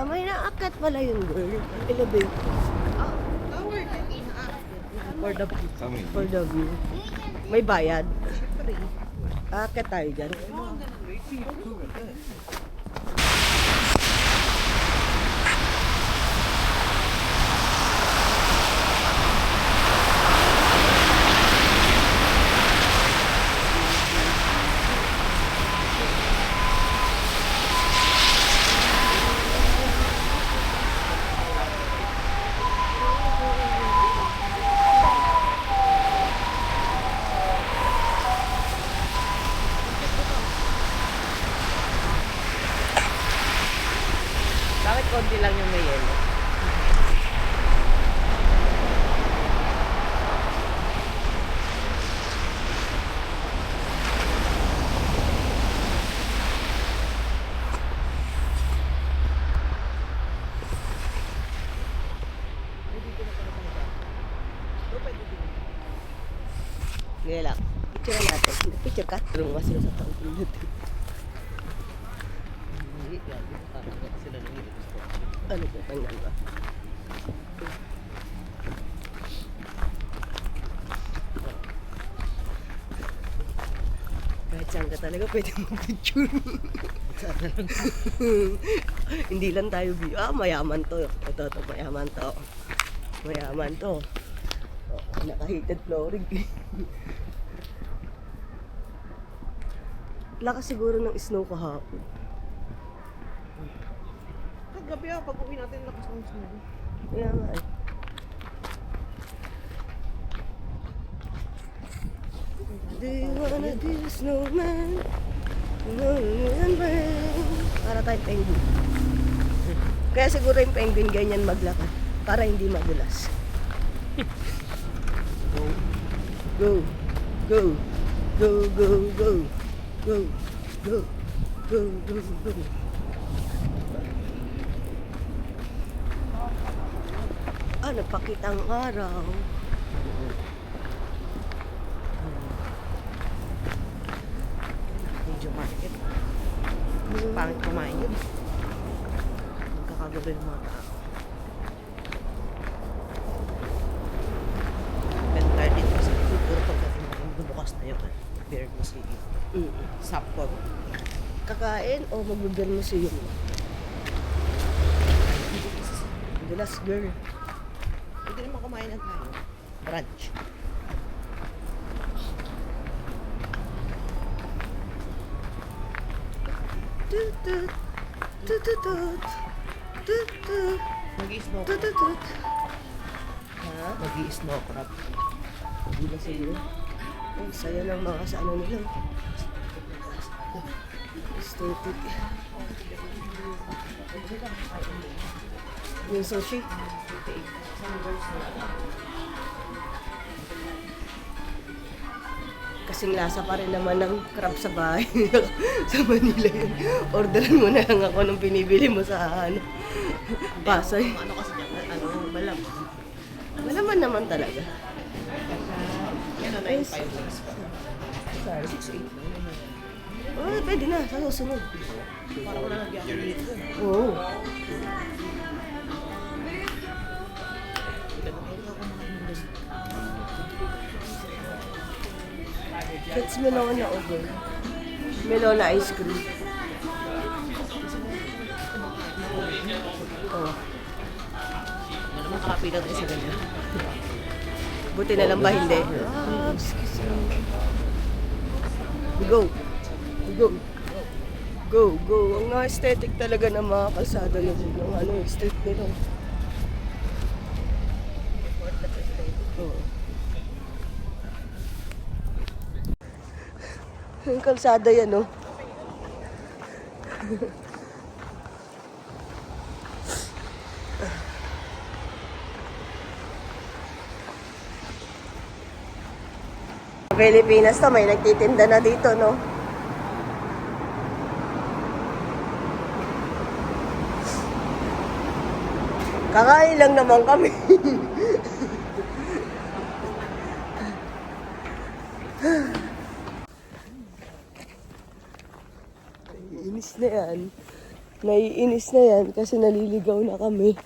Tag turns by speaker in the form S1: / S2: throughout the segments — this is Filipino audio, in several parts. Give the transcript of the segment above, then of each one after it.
S1: may naakyat pala yung girl. Elevate.
S2: Tower din
S1: For the view. May bayad.
S2: Siyempre.
S1: Aakyat tayo dyan. Bakit konti lang yung may yelo? Ngayon lang. Picture natin. Picture ka? Tulungan sila sa pangkul natin. Ano po? Tingnan ba? Kahit saan ka talaga pwede mag-picture. Hindi lang tayo view. Mayaman to. Ito, mayaman to. Mayaman to. Naka-heated flooring. Lakas siguro ng snow kahapon.
S2: Kagabi pag uwi natin lakas ng snow.
S1: Kaya nga eh. Do you wanna be a snowman? Para tayong penguin. Kaya siguro yung penguin ganyan maglakad. Para hindi magulas. Go. Go. Go, go, go. Go. Go. Go, go, go. Nagpakita ang araw.
S2: Medyo market. Pangit kumain yun. Magkakagabi ng mga tao. Bentar din kasi siguro pagdating bukas na yun. Beer mo si Sapcon.
S1: Kakain o magbibel mo siya yung the last girl.
S2: Pwede naman kumain na tayo. Brunch.
S1: Tut tut tut tut tut tut
S2: Mag-i-snow
S1: tut
S2: crab.
S1: tut. Ha?
S2: Mag-i-snow crab.
S1: Hindi na siguro. Ang saya ng mga sa ano nila. Aesthetic. Yung sushi. Kasing lasa pa rin naman ng crab sa bahay. Sa Manila yun. Orderan mo na lang ako nung pinibili mo sa ano, Pasay.
S2: Ano kasi dyan? Ano, malam.
S1: Malaman naman talaga.
S2: Yan na 9.5 days pa.
S1: Sorry.
S2: 6.8.
S1: Oh, pwede na. Sa susunod.
S2: Para wala nag-iakit dito.
S1: Oo. Gets melon na over. Melon na ice cream. Oh.
S2: Ano naman makapila tayo sa ganyan?
S1: Buti na lang ba hindi? Excuse me. Go. Go. Go, go. Ang aesthetic talaga ng mga kalsada na dito. Ang ano, street nila. Oh. Ang kalsada yan, no? Pilipinas to, may nagtitinda na dito, no? Kakain lang naman kami. Inis na yan. Naiinis na yan kasi naliligaw na kami.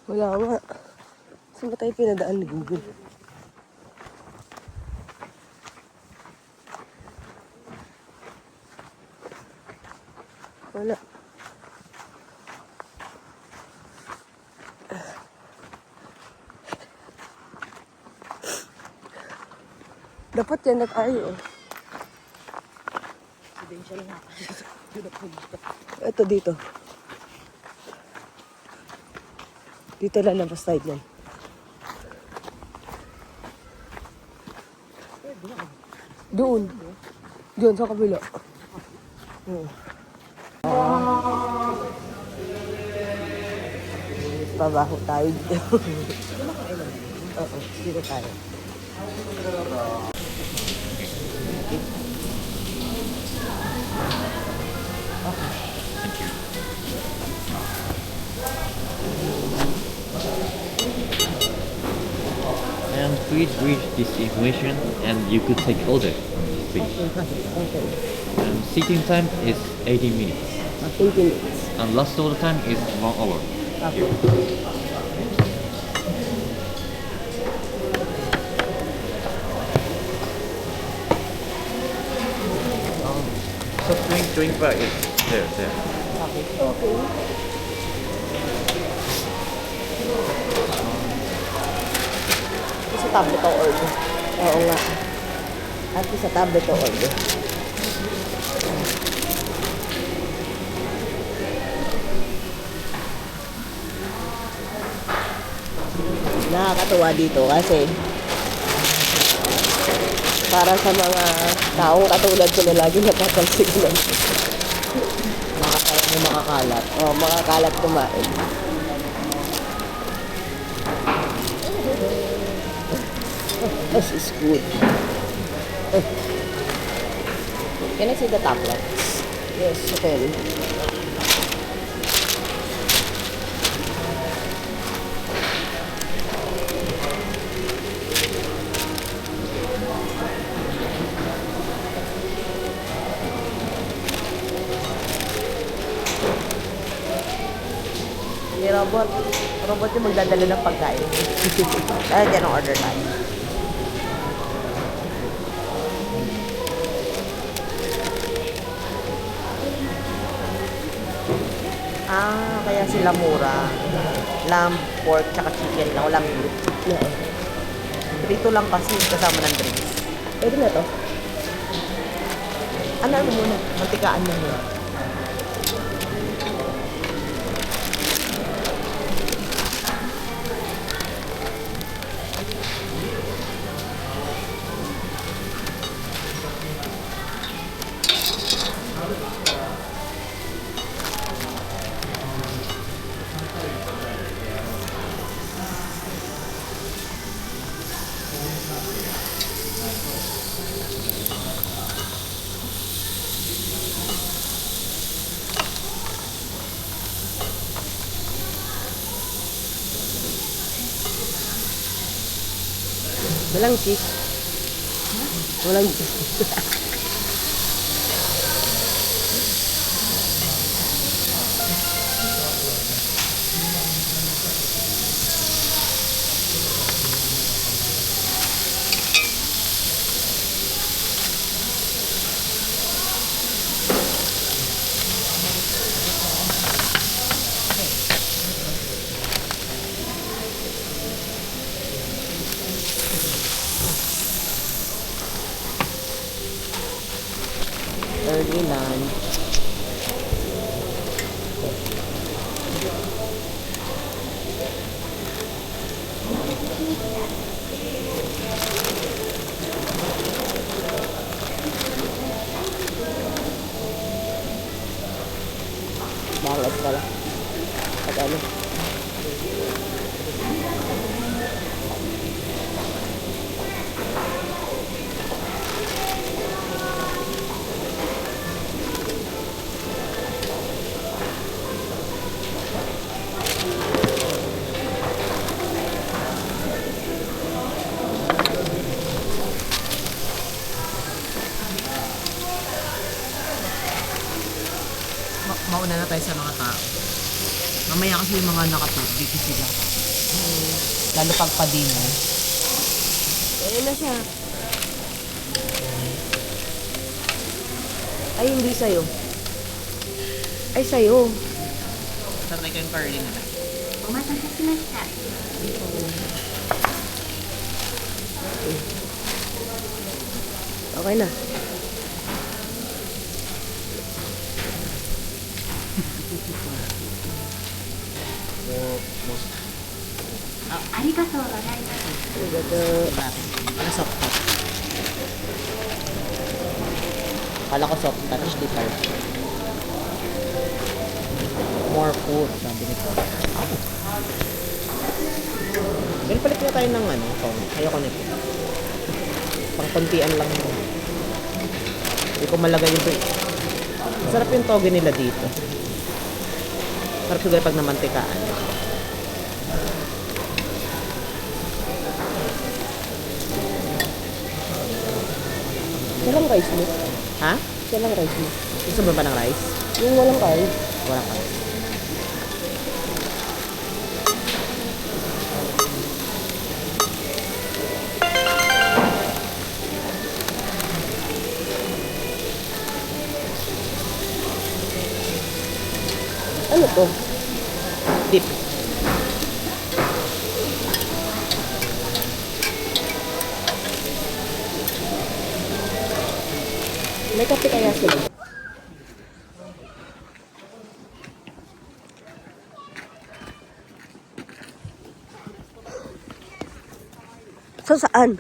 S1: Wala nga. Saan ba tayo pinadaan ni Google? Wala. Dapat yan na tayo eh.
S2: Residential nga.
S1: Ito dito. Dito lalabas tayo yan. Doon. Doon sa kabila. Oo. Pabaho tayo dito. Oo, dito tayo.
S3: And please read this information and you could take order, please.
S1: Okay.
S3: Seating time is 80 minutes.
S1: 80 minutes.
S3: And last order time is 1 hour.
S1: Okay.
S3: So drink bar is there.
S1: Okay. Sa tablet o order. Oo nga. At sa tablet o order. Nakakatuwa dito kasi para sa mga taong katulad ko na lagi napapansinan.
S2: Makakalat.
S1: Oh, makakalat kumain. This is good.
S2: Can I see the tablet?
S1: Yes, okay.
S2: Ni robot. Robot yung magdadala ng pagkain. Kaya dyan ang order tayo. Ah, kaya sila mura. Lamb, pork, tsaka chicken lang. Walang beef.
S1: Yeah.
S2: Prito lang kasi kasama ng drinks.
S1: Pwede na to.
S2: Ano mo muna? Mantikaan mo muna.
S1: Walang cheese. Walang cheese.
S2: Early lunch. tayo sa mga tao. Mamaya kasi yung mga nakatubig sila. Lalo pag pa-dinner.
S1: Ayun na siya. Ay, hindi sa'yo. Ay, sa'yo.
S2: Tatry ko yung curly nila.
S4: お待たせしました。
S1: Okay na.
S2: Most
S4: ありがとうございます。
S1: Arigato.
S2: natin. Ano soft touch? Kala ko soft touch, di pa. More food, sabi nito. Pero palit na tayo ng ano, ayoko nito. Pangkuntian lang mo. Hindi ko malagay yung break. Masarap yung toge nila dito. Sarap siguro pag namantikaan.
S1: Walang rice mo.
S2: Ha?
S1: Walang rice mo.
S2: Gusto mo ba ng rice?
S1: Yung walang rice.
S2: Wala ka.
S1: Ano to?
S2: Dip.
S1: May kape kaya sila? Saan?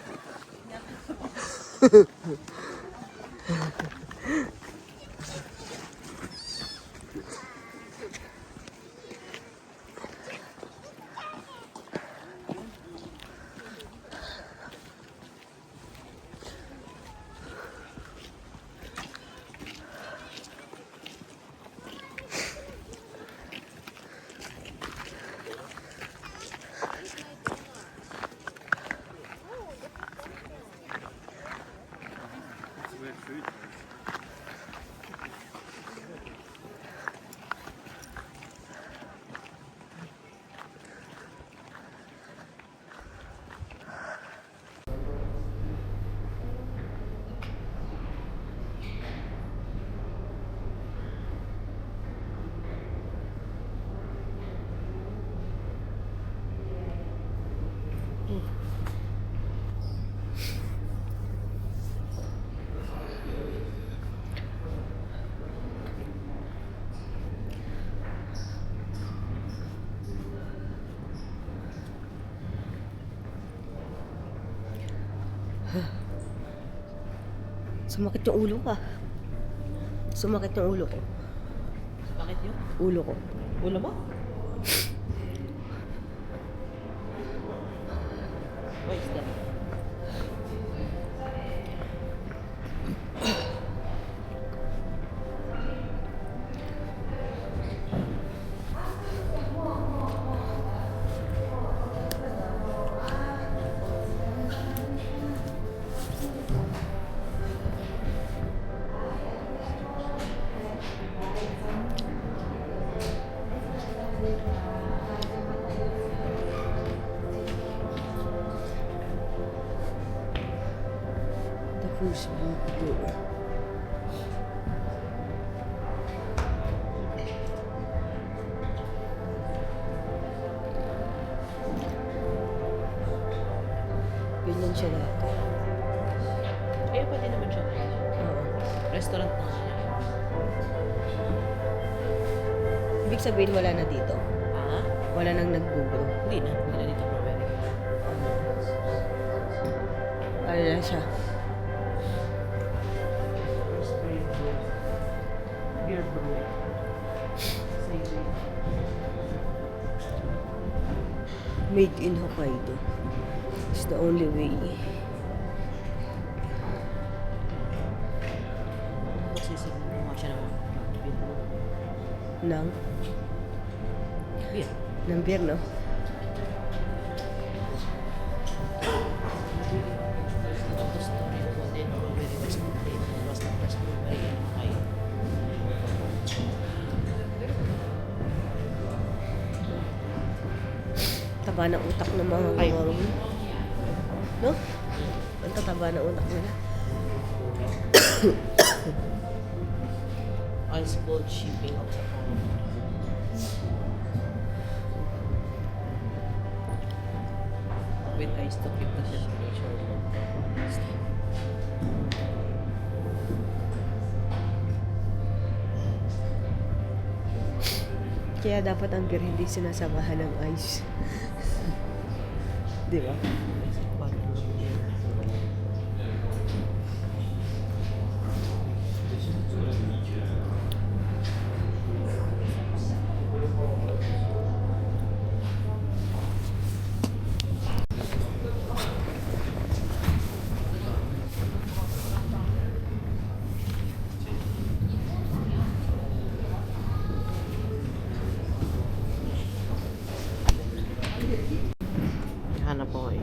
S1: Sumakit yung ulo ko. Sumakit yung ulo ko.
S2: Bakit yun?
S1: Ulo ko.
S2: Ulo mo? Why is that?
S1: The first video. Ganyan siya dati.
S2: Kaya pa din naman siya.
S1: Oo.
S2: Restaurant na nga yan.
S1: Ibig sabihin wala na dito.
S2: Ah?
S1: Wala nang nag-google.
S2: Hindi na. Hindi na dito pwede.
S1: Ano na siya?
S2: Beer brew.
S1: Made in Hokkaido. It's the only way.
S2: Magsisip mo siya ng beer brew.
S1: Ng?
S2: Beer.
S1: Ng beer, no?
S2: The story of what they know very best place was the first brewery in Ohio.
S1: Taba ng utak ng mga
S2: Ay.
S1: gawang. No? Ang tataba ng utak nila.
S2: Unspooled shipping of the phone. With ice to keep the temperature low.
S1: Kaya dapat ang beer hindi sinasamahan ng ice. Di ba?
S2: Hanap ko eh.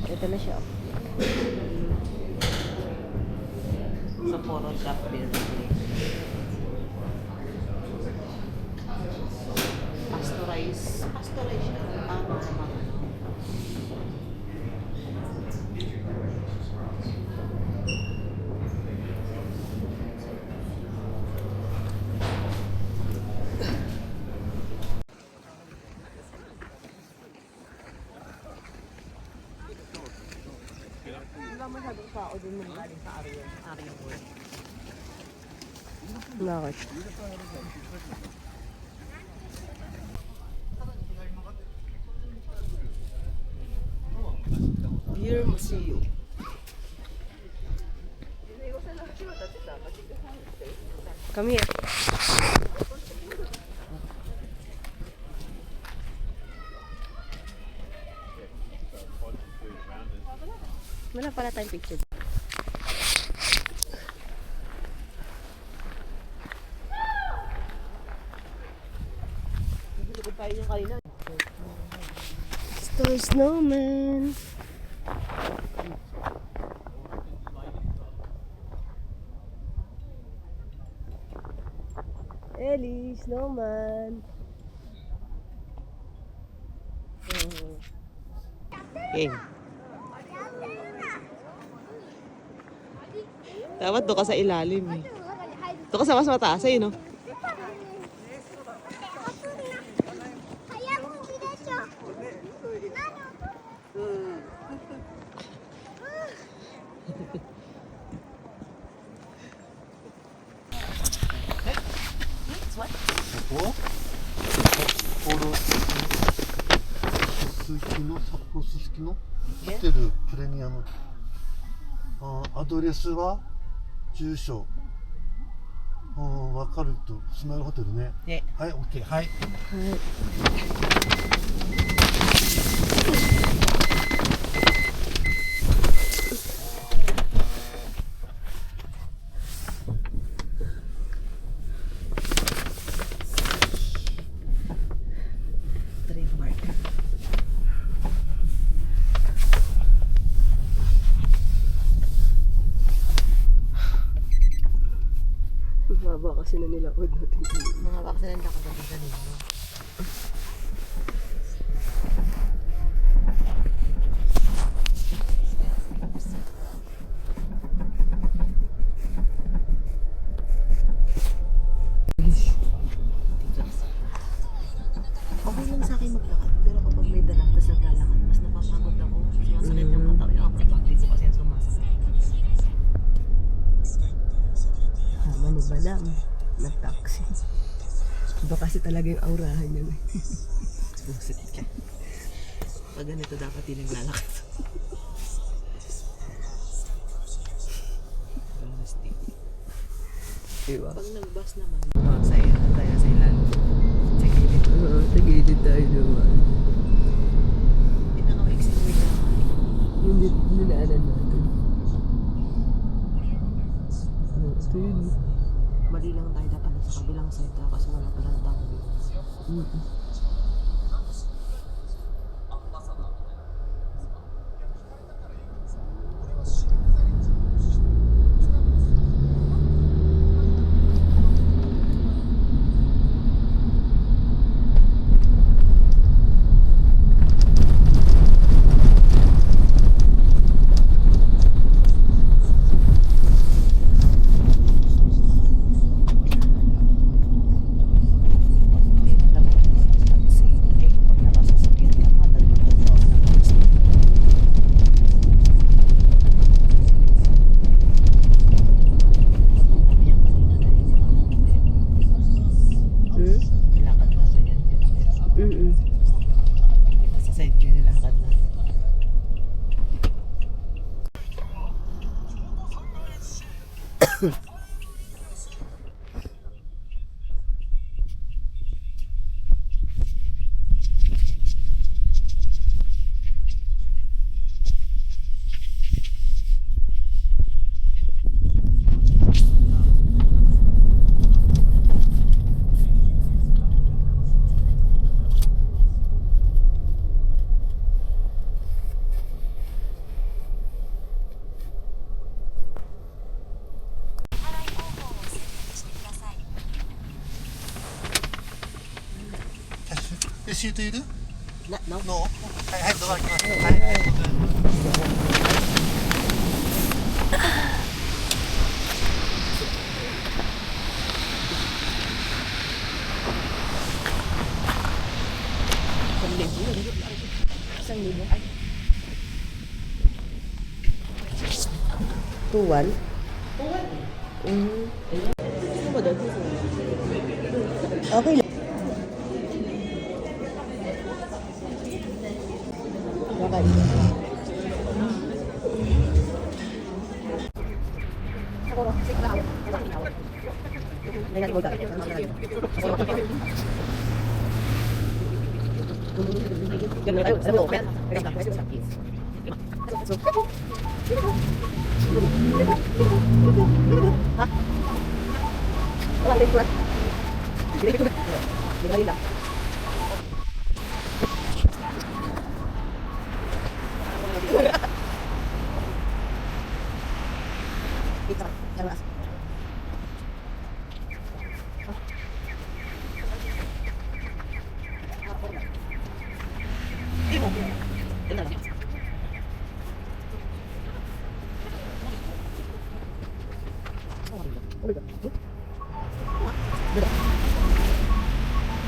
S1: Ito na siya.
S2: Sa Poro Shop Building. Pasteurize siya. Tama naman. Wala masyadong tao din mong galing sa Arion World.
S1: Bakit? Beer Museum. Come here. Wala pala tayong picture.
S2: Likod tayo yung kanina.
S1: Star Snowman. Ellie, Snowman. Oh.
S2: Okay. Dapat doon ka sa ilalim eh. Doon ka sa mas mataas eh, no?
S5: 札幌すすきのホテルプレミアム、アドレスは住所分かるとスマイルホテルね。
S2: ね。
S5: はい、OK。はい。
S2: Trademark.
S1: Mahaba kasi na nilakod natin.
S2: Mga baka sila lakad natin kanina. Okay lang sa akin maglakad, pero kapag may dala tapos naglalakad, mas napapagod ako. Sumasakit yung katawan, yung upper body ko kasi yung sumasakit.
S1: Tama ni Badam. Na taxi. Iba kasi talaga yung aurahan niya.
S2: Buset ka. Pag ganito dapat din naglalakad.
S1: Diba?
S2: Pag nag-bus naman, tayo sa ilalim. Sa gilid.
S1: Oo, tagilid tayo naman.
S2: Pinaka-exit mo yung
S1: Hindi ninaanan natin. Ito yun.
S2: mali lang tayo dapat nasa kabilang side kasi wala palang tao.
S5: レシートいる
S1: No?
S5: No? はいはい、ドア開きます。はいはい。
S1: Isang libo. 2-1? 2-1? Ano ba doon? Okay lang.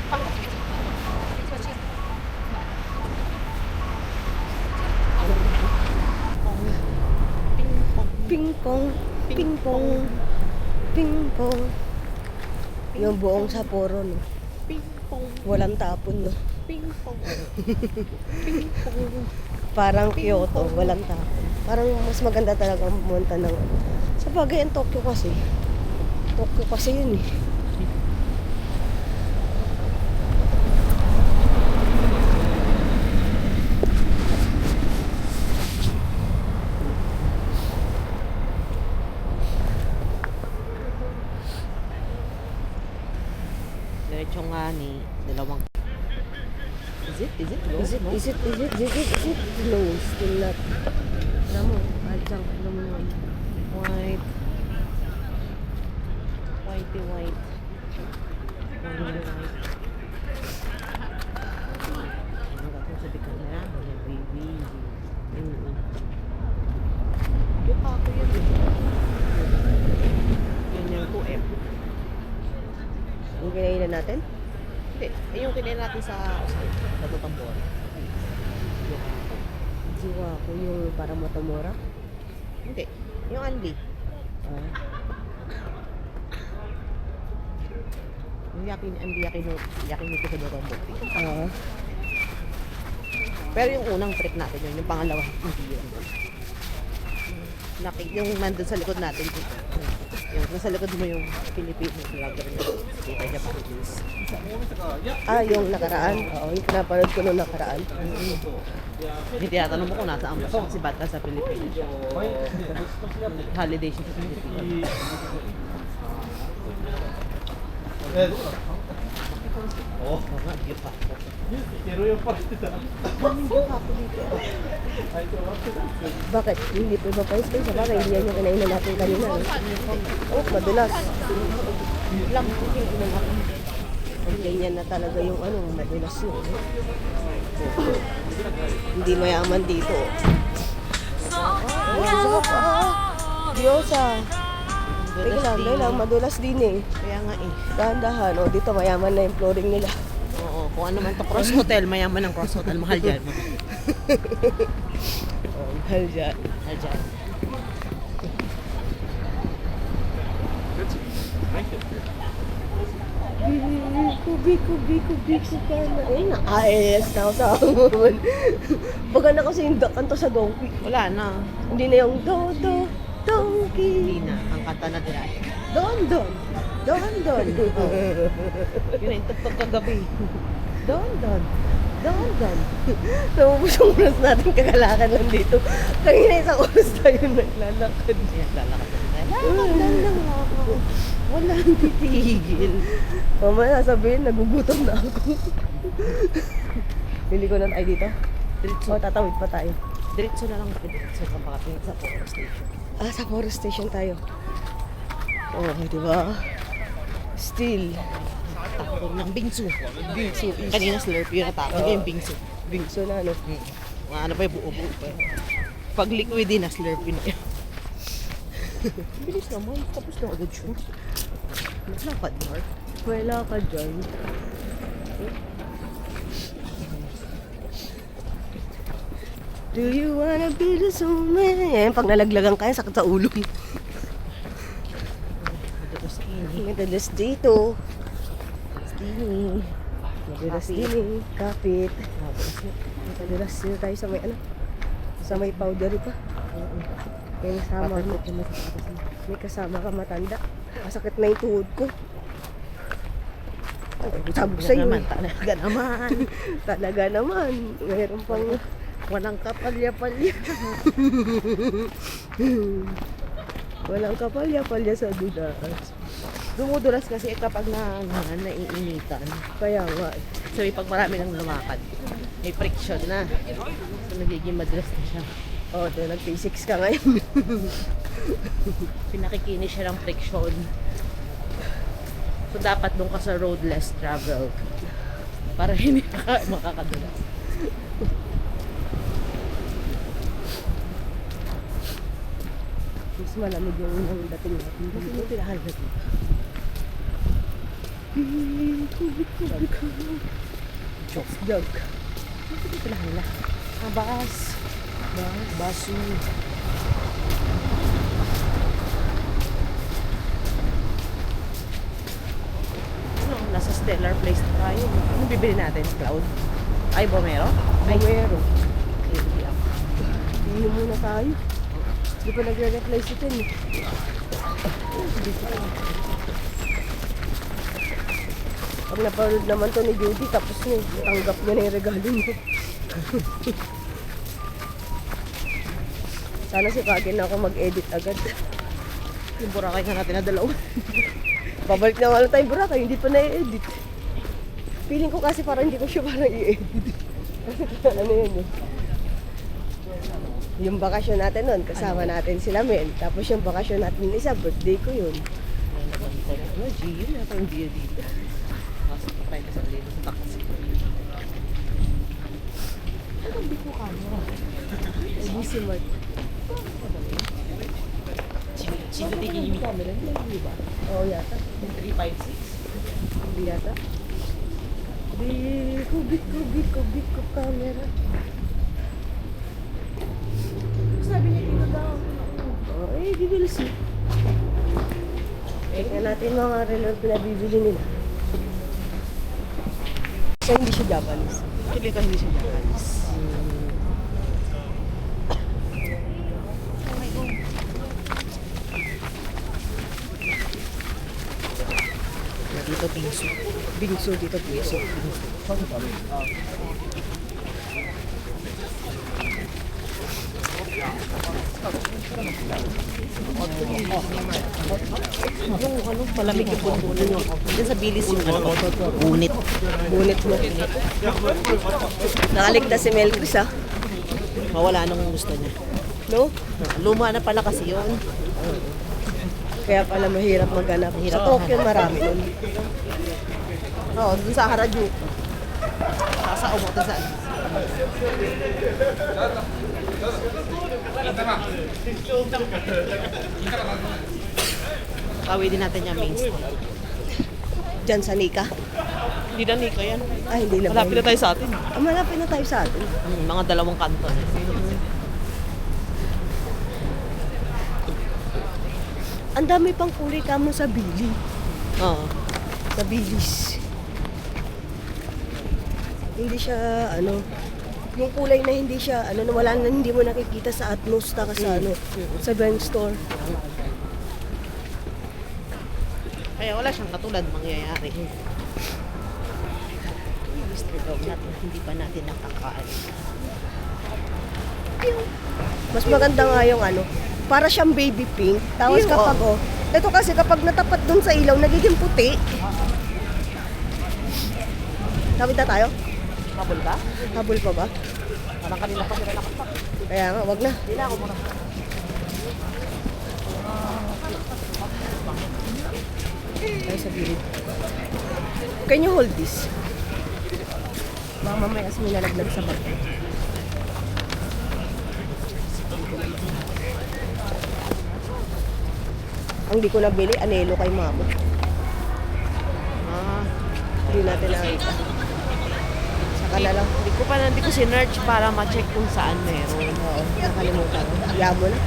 S1: Bakit? Ping pong, ping pong, ping pong. Yung buong Sapporo, no? Walang tapon, no? Parang Kyoto, walang tapon. Parang mas maganda talaga pumunta ng... Sa bagay, ang Tokyo kasi. Tokyo kasi yun, eh.
S2: Diretso nga ni dalawang. Is it?
S1: Is it? No, still not. Alam mo, alam mo naman.
S2: White. Whitey white. Whitey white. Ano ka kung sabi ka na? Baby. Yung ako yun. Yun yung 2F.
S1: Yung kinainan natin?
S2: Hindi. Yung kinain natin sa Tambor. Yung ako.
S1: Jiwa ko yung para Motomora.
S2: Hindi. Yung Andy.
S1: Ah.
S2: Yung Yakiniku sa Dorombopi.
S1: Ah.
S2: Pero yung unang trip natin yun, yung pangalawa, hindi yun. Yung nandun sa likod natin, yung nasa likod mo yung Filipino vlogger na kita niya pa release.
S1: Ah, yung nakaraan? Oo, yung pinapanood ko nung nakaraan.
S2: Hindi tinatanong mo kung nasaan ba siya kasi bata sa Pilipinas siya. Holiday siya sa Pilipinas. Oo nga, cute pa.
S1: Bakit? Hindi pa ba pa space? Bakit hindi yan yung kinainan natin kanina? Oh, madulas.
S2: Lang, cooking ina ako.
S1: Ganyan na talaga yung ano, madulas yun. Hindi mayaman dito. Diyosa. Teka lang, madulas din eh.
S2: Kaya nga eh.
S1: Dahan-dahan, oh, dito mayaman na yung flooring nila.
S2: Oo, kung ano man to Cross Hotel, mayaman ng Cross Hotel, mahal dyan.
S1: Oh, mahal dyan.
S2: Mahal dyan.
S1: Kubi ka na. Eh, nakailas na ako sa hamon. Baga na kasi yung kanto sa donkey.
S2: Wala na.
S1: Hindi na yung do, Donkey.
S2: Hindi na, ang kanta na nila.
S1: Don.
S2: Oh. Yun na yung tugtog kagabi.
S1: Don. Naubos yung oras natin kakalakad lang dito. Kanina isang oras tayo naglalakad.
S2: Yan, lalakad na tayo.
S1: Lang ako. Walang titigil. Mamaya sabihin, nagugutom na ako. Bili ko na tayo dito.
S2: Diretso.
S1: O, tatawid pa tayo.
S2: Diretso na lang. Diretso ka pakatingin sa forest station.
S1: Sa forest station tayo. Oh, di ba? Still.
S2: Takbo ng bingsu.
S1: Bingsu is...
S2: Kanina Slurpee yung natapon ko yung bingsu.
S1: Bingsu na, ano?
S2: Ano pa yung buo-buo pa yun. Pag liquid din na Slurpee na yun. Bilis naman. Tapos na agad siya. Naglakad, Mark.
S1: Wala ka dyan. Do you wanna be the soulmate? Yan, pag nalaglagan ka, sakit sa ulo.
S2: Madalas ini.
S1: Madalas dito. Madalas din kapit. Madalas dito tayo sa may ano? Sa may powdery pa. May kasama mo. May kasama ka matanda. Masakit na yung tuhod ko. Sabi ko sa'yo.
S2: Talaga naman.
S1: Talaga naman. Mayroon pang
S2: Walang kapalya-palya.
S1: walang kapalya-palya sa dudas.
S2: Dumudulas kasi kapag naiinitan.
S1: Kaya nga.
S2: So, pag marami nang lumakad, may friction na. So, nagiging madulas na siya.
S1: Oh, nag-P6 ka ngayon.
S2: Pinakikinis siya ng friction. So, dapat doon ka sa road less travel. Para hindi ka makakadulas.
S1: Mas malamig yung unang dating natin.
S2: Kasi mo tinahan na dito.
S1: Jog.
S2: Kasi mo tinahan na. Bas. Basu. Ano, nasa Stellar Place na tayo. Ano bibili natin? Cloud? Ay, Bomero? Ay,
S1: Buwero.
S2: hindi ako.
S1: Inom muna tayo. Hindi pa nagre-reply si Ten. Pag napanood naman to ni Judy, tapos na tanggap niya na yung regalo niya. Sana si Kagin na ako mag-edit agad.
S2: Yung Boracay na natin na dalawa.
S1: Babalik na nga lang tayo Boracay, hindi pa na-edit. Feeling ko kasi parang hindi ko siya parang i-edit. Ano yun eh. Yung bakasyon natin nun, kasama natin sila men. Tapos yung bakasyon natin isa, birthday ko yun.
S2: Ano, Gio? Yata yung Gio dito. Kasi tayo sa dito sa taxi. Ano hindi ko camera?
S1: ABC Mart.
S2: Sino tingin yung camera? Hindi ba?
S1: Oo yata.
S2: 356?
S1: Hindi yata. Biko camera.
S2: Sabi niya dito daw.
S1: Oh, we will see. Tingnan natin mga relo na bibili nila. So, hindi siya Japanese.
S2: Pili ka hindi siya Japanese. Dito bingsu.
S1: Bingsu dito, bingsu.
S2: Yung ano, malamig yung bunbunan yung diyan sa bilis yung ano, bunit.
S1: Bunit mo. Nakaligtas si Melchris ah.
S2: Mawala nung gusto niya.
S1: No?
S2: Luma na pala kasi yun.
S1: Kaya pala mahirap maghanap. Sa Tokyo marami nun.
S2: Oo, dun sa Harajuku. Sa umoto sa Tawi din natin yung main street.
S1: Diyan sa Nika.
S2: Hindi na Nika yan.
S1: Ay, hindi lang.
S2: Malapit na tayo sa atin.
S1: Malapit na tayo sa atin.
S2: Mga dalawang kanto.
S1: Ang dami pang kulay kamo sa Bili.
S2: Oo.
S1: Sa Bilis. Hindi siya, ano, Yung kulay na hindi siya, ano, wala na, hindi mo nakikita sa Atmos, taka sa, ano, sa Bank Store.
S2: Kaya wala siyang katulad mangyayari. Mr. Donut, hindi pa natin nakakain.
S1: Mas maganda nga yung ano, para siyang baby pink. Tapos
S2: Ew,
S1: kapag, oh, ito kasi kapag natapat dun sa ilaw, nagiging puti. Tapit na tayo?
S2: Habol ka?
S1: Habol pa ba?
S2: Parang kanina pa sila nakapak.
S1: Kaya nga, wag na.
S2: Hindi na ako muna.
S1: Tayo sa gilid. Can you hold this? Baka mamaya may nalaglag sa bag. Ang di ko nabili, anelo kay mama.
S2: Ah,
S1: Hindi natin nakita. Saka na lang.
S2: hindi ko sinerch para ma-check kung saan meron.
S1: Oo, nakalimutan ko. Iya mo na.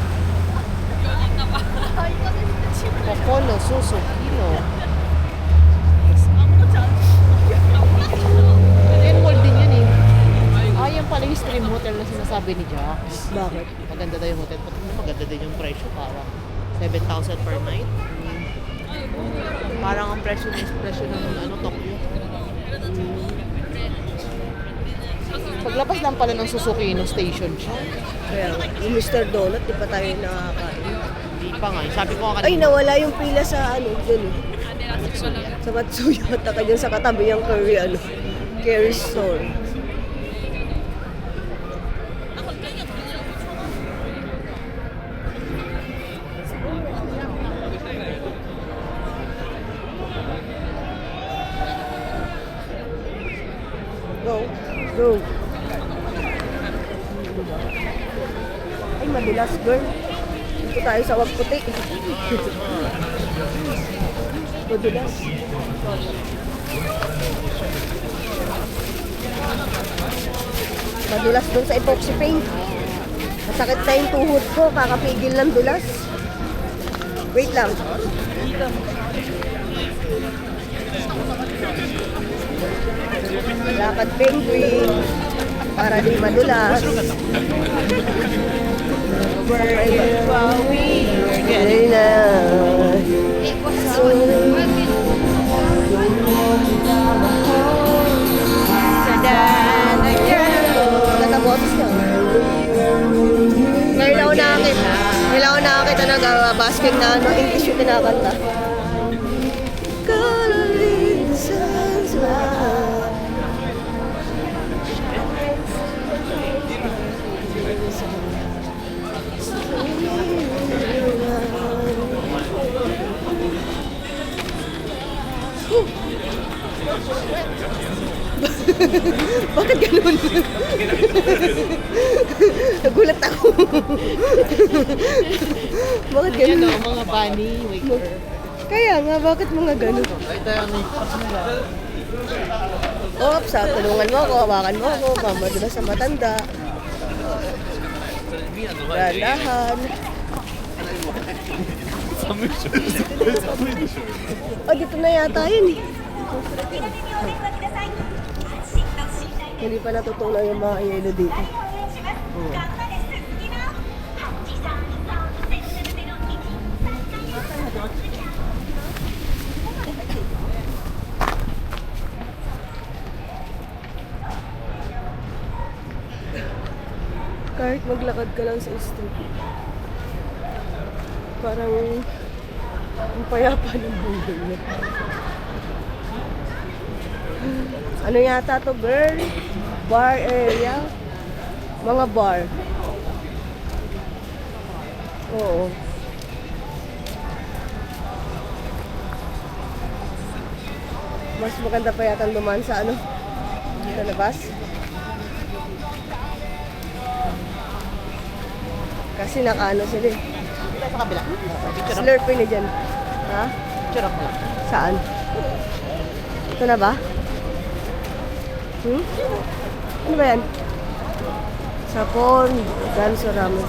S2: Pocono, Suso, Kino. Yan mall din yan eh. Ah, yan pala yung stream hotel na sinasabi ni Jax.
S1: Bakit?
S2: Maganda daw yung hotel. Pati maganda din yung presyo. Parang 7,000 per night. Parang ang presyo ng ano, Tokyo. Paglabas lang pala ng Susukino station siya.
S1: Kaya yung Mr. Donut, di pa tayo nakakain.
S2: Hindi pa nga. Sabi ko nga
S1: Ay,
S2: kanina.
S1: nawala yung pila sa ano, dun. Sa Matsuya, taka dyan sa katabi yung curry, ano, curry store. Go. Go. Ay, madulas, girl. Dito tayo sa wag puti. Madulas. Madulas dun sa epoxy paint. Masakit na yung tuhod ko, kakapigil ng dulas. Wait lang. Lakad penguin para di madulas. Ay na. Ganda boses niya. Ngayon ako nakakita nag-basking na ano, English yung kinakanta. Coloring the sun's light. Bakit ganun? Nagulat ako. Bakit
S2: Yan
S1: ganun?
S2: o, mga bunny, waker.
S1: Kaya nga, bakit mga ganun? Oops, tulungan mo ako, hawakan mo ako, mamadulas sa matanda. Dahan-dahan. Oh, dito na yata yun eh. Hindi pa natutunan yung mga yelo dito. Kahit maglakad ka lang sa street, parang ang payapa ng buhay mo. Ano yata to, girl? Bar area? Mga bar. Oo. Mas maganda pa yata dumaan sa ano? Sa labas? Kasi nakaano sila eh.
S2: Sa kabila. Picture up.
S1: Slurpee na dyan. Ha?
S2: Picture up lang.
S1: Saan? Ito na ba? Ano ba yan? Sapon, ganso ramen.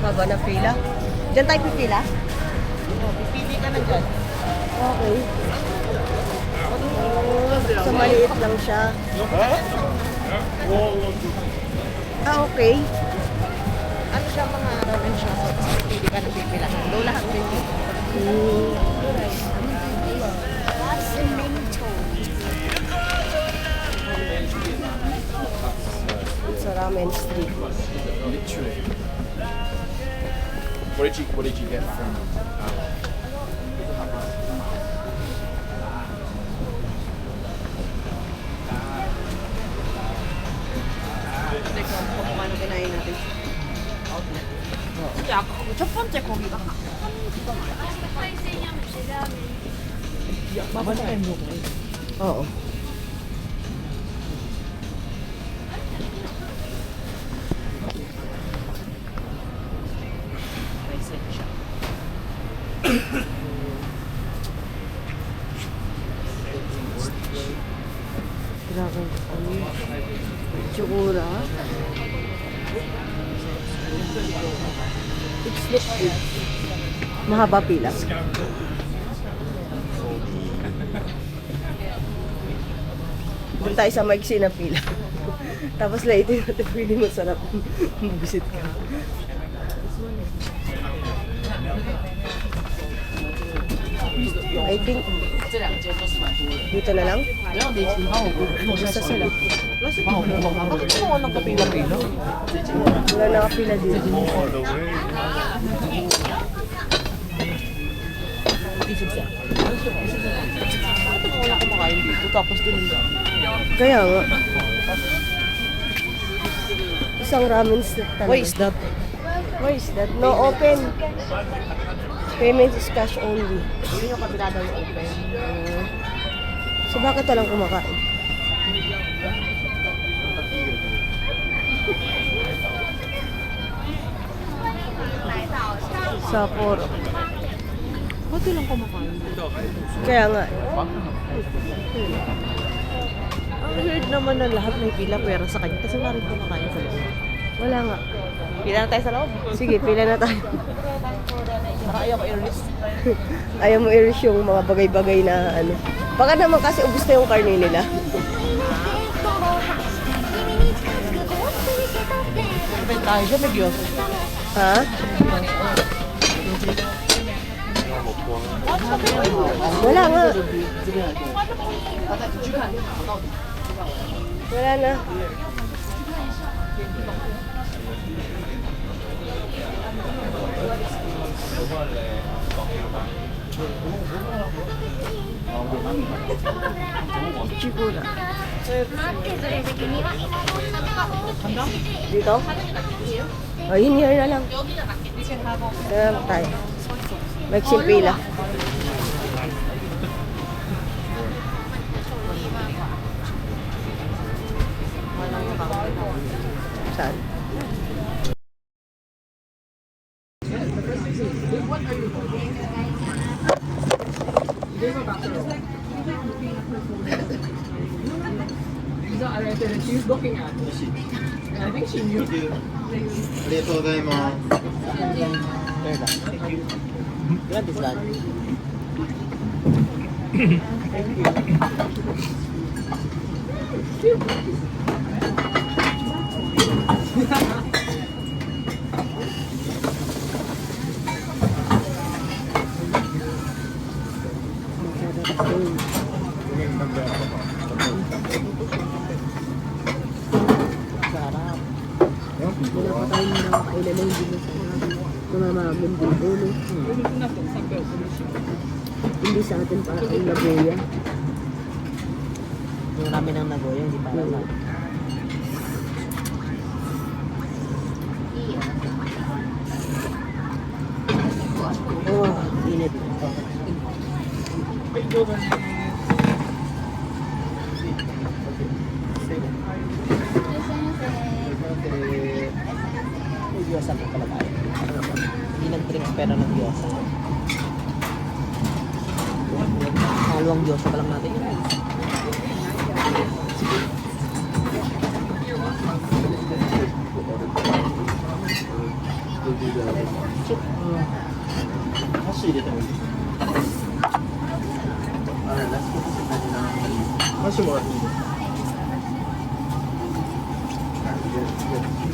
S1: Haba na pila. Diyan tayo pipila?
S2: Pipili ka na dyan.
S1: Okay. So maliit lang siya. Okay.
S2: Ano siya mga ramen shop? Hindi ka napipilahan. Lola hang din yun.
S1: It's a ramen street.
S6: Literally. What did you get from?
S2: Teka, kung ano kinain natin. 진짜 아까 그 첫 번째 거기가
S1: Oo. Grabe ano. Tsukura. It's not good. Mahaba pila. Doon tayo sa maiksi na pila. Tapos laitin natin pili mo sarap. Mabisit ka. I think dito na lang? Basta sila.
S2: Bakit mo nga nagkapila-pila?
S1: Wala nakapila dito.
S2: Isip siya. Bakit mo wala kumakain dito? Tapos dun
S1: Kaya nga. Isang ramen street talaga.
S2: Why is that?
S1: Why is that? No open. Payment is cash only.
S2: Yun yung kabila daw yung open.
S1: So bakit walang kumakain? Sapporo.
S2: Ba't lang kumakain?
S1: Kaya nga.
S2: Ang weird naman na lahat may pila pera sa kanya kasi wala rin kumakain sa loob.
S1: Wala nga.
S2: Pila na tayo sa loob.
S1: Sige, pila na tayo.
S2: Baka ayaw ko i-release.
S1: Ayaw mo i-risk yung mga bagay-bagay na ano. Baka naman kasi ubus na yung karne nila.
S2: Kapit tayo siya, may Diyos.
S1: Ha? Wala nga. Wala na. Ichigura. Dito? Oh, yun here na lang. Dito tayo. Magsin pila. Saan?
S7: She's looking at me. And I think she knew.
S5: ありがとうございます。
S2: There lang. Thank you. You want this one? Sarap.
S1: Pinapatayin mo na kailan na hindi mo sa mamamagin dito. Hindi sa atin para ang Nagoya.
S2: Yung ramen ng Nagoya, hindi para sa
S1: Oh, init.
S2: may Diyosa po pala tayo. Hindi lang drinks pero ng Diyosa. Halawang Diyosa pa lang natin yun.
S6: 話もらっていいですか？